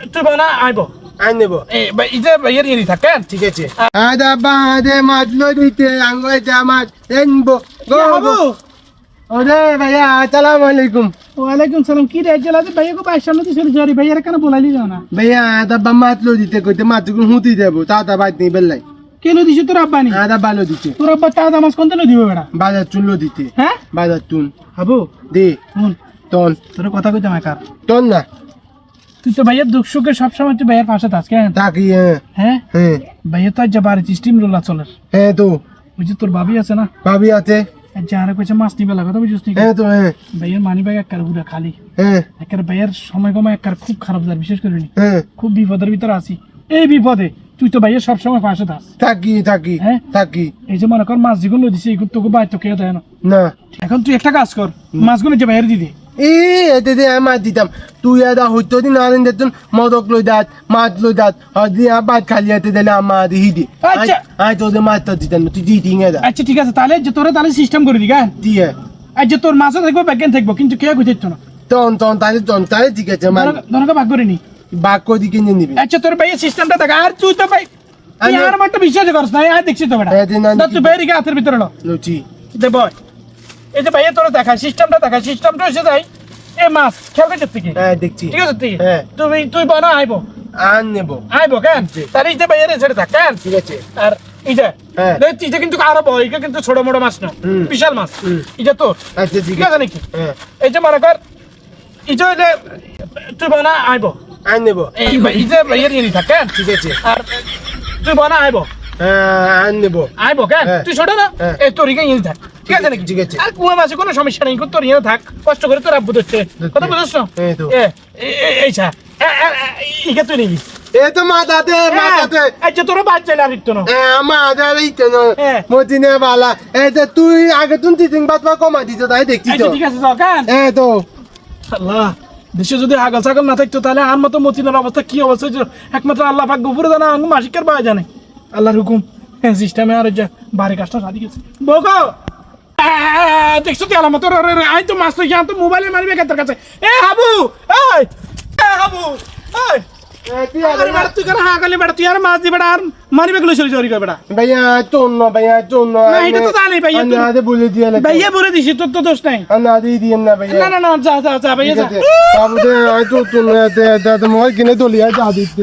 তুই বানা আইবো আন নেব ইতে ভাইয়ের ইয়ে থাকেন ঠিক আছে আদা বাদে মাছলো দিতে আঙ্গুল জামাত এনবো গো বাবু ওরে ভাইয়া আসসালামু আলাইকুম ওয়ালাইকুম সালাম কি রে জেলা ভাইয়া কো বাইশ সামনে দিছিল জরি ভাইয়ার কেন বলাইলি যাও না ভাইয়া আদা বা মাছলো দিতে কইতে মাছগুলো হুতি দেব তাতা বাইত নেই বেলাই কেন দিছ তোর আব্বা নি আদা ভালো দিতে তোর আব্বা তাজা মাছ কোন দিন দিব বেড়া বাজার চুনলো দিতে হ্যাঁ বাজার চুন হাবু দে শুন টন তোর কথা কইতে মাকার টন না তুই তো ভাইয়ের দুঃখ সুখে সবসময় তুই ভাইয়ের পাশে থাকস কেন থাকি হ্যাঁ হ্যাঁ ভাইয়া তো আজ বাড়ি স্টিম রোলা চলের হ্যাঁ তো বুঝছি তোর ভাবি আছে না ভাবি আছে যে আরে কইছে মাছ নিবে লাগা তো বুঝছিস নি হ্যাঁ তো হ্যাঁ ভাইয়ের মানি ব্যাগ একবার পুরো খালি হ্যাঁ একবার ভাইয়ের সময় কমে একবার খুব খারাপ যায় বিশেষ করে নি হ্যাঁ খুব বিপদের ভিতরে আছি এই বিপদে তুই তো ভাইয়ের সবসময় পাশে থাকস থাকি থাকি হ্যাঁ? থাকি এই যে মনে কর মাছ যেগুলো দিছে এগুলো তোকে বাইর তো কেউ দেয় না না এখন তুই একটা কাজ কর মাছগুলো যে ভাইয়ের দিদি এতে দিয়ে আমার দিতাম তুই আদা হইতো দিন আনেন দেখুন মদক লই দাঁত মাছ লই দাঁত হদি বাদ খালি হাতে দিলে আমার দি হিদি আচ্ছা। আয় তোদের মাছটা দিতাম না তুই দিতি দা আচ্ছা ঠিক আছে তাহলে যে তোরা তাহলে সিস্টেম করে দিগা দিয়ে আর যে তোর মাছও থাকবো ব্যাগেন থাকবো কিন্তু কেউ বুঝিত না তন তাহলে ঠিক আছে ধরকে ভাগ করে নি বাক কই দিকে নিয়ে নিবি আচ্ছা তোর ভাইয়ের সিস্টেমটা দেখ আর তুই তো ভাই তুই আর মাত্র বিশ্বাস করছ না আর দেখছিস তো বেটা হ্যাঁ, দিন আনি। তুই বাইরে গিয়ে হাতের ভিতরে লো লুচি দে বয় এই যে ভাইয়া তোরা দেখা সিস্টেমটা এসে যাই এ মাছ খেয়াল করছিস তুই কি? হ্যাঁ দেখছি ঠিক আছে তুই হ্যাঁ। তুই বানা আইবো আন নেব আইবো কেন তার এই যে ভাইয়ের ছেড়ে থাক কেন ঠিক আছে আর এই যে হ্যাঁ। দেখ তুই কিন্তু আরো বয় এটা কিন্তু ছোট মোটো মাছ না হুম। বিশাল মাছ হুম। এই যে তোর আচ্ছা ঠিক ঠিক আছে আছে নাকি হ্যাঁ এই যে মনে কর এই যে তুই বানা আইবো আন নেব এই যে ভাইয়ের ইয়ে থাক কেন ঠিক আছে আর তুই বানা আইবো হ্যাঁ আন নেব আইবো কেন হ্যাঁ। তুই ছোট না হ্যাঁ। এই তোর ইয়ে থাক ঠিক আছে নাকি ঠিক আছে। আর কুয়া মাছে কোনো সমস্যা নেই তোর ইয়ে থাক কষ্ট করে তোর আব্বু ধরছে কথা বুঝছ না এই তো। এই ছা ইকে তুই নিবি এ তো মাথাতে মাথাতে আচ্ছা তোর বাচ্চা না দিত না আমার ইতে না হ্যাঁ। মতিনে বালা এই যে তুই আগে তুই তিন বাত কমা দিছ তাই দেখছি তো আচ্ছা ঠিক আছে যাও কেন এই তো আল্লাহ দেশে যদি আগল ছাগল না থাকতো তাহলে আমার মতো মতিনের অবস্থা কি অবস্থা হয়েছিল একমাত্র আল্লাহ পাক গফুরে জানা আঙ্গু মাসিকের পাওয়া জানে আল্লাহর হুকুম হ্যাঁ সিস্টেমে আর যে বাড়ি কাজটা সাদি গেছে বকো দেখছো তুই আলামত আই তো মাছ তো তো মোবাইলে মারবে কাতার কাছে এ হাবু এই হাবু এই আরে বেটা তুই কেন হাগালি বেটা তুই আর মাছ দি বেটা আর মারিবে গুলো চলে চুরি করে বেটা ভাইয়া চন্ন না এটা তো জানি ভাইয়া না দে বলে দিয়ে লাগে ভাইয়া বলে দিছি তোর তো দোষ নাই না দিয়ে দিয়েন না ভাইয়া না যা ভাইয়া যা বাবু দে আই তো মোবাইল কিনে দলিয়া যা দিতে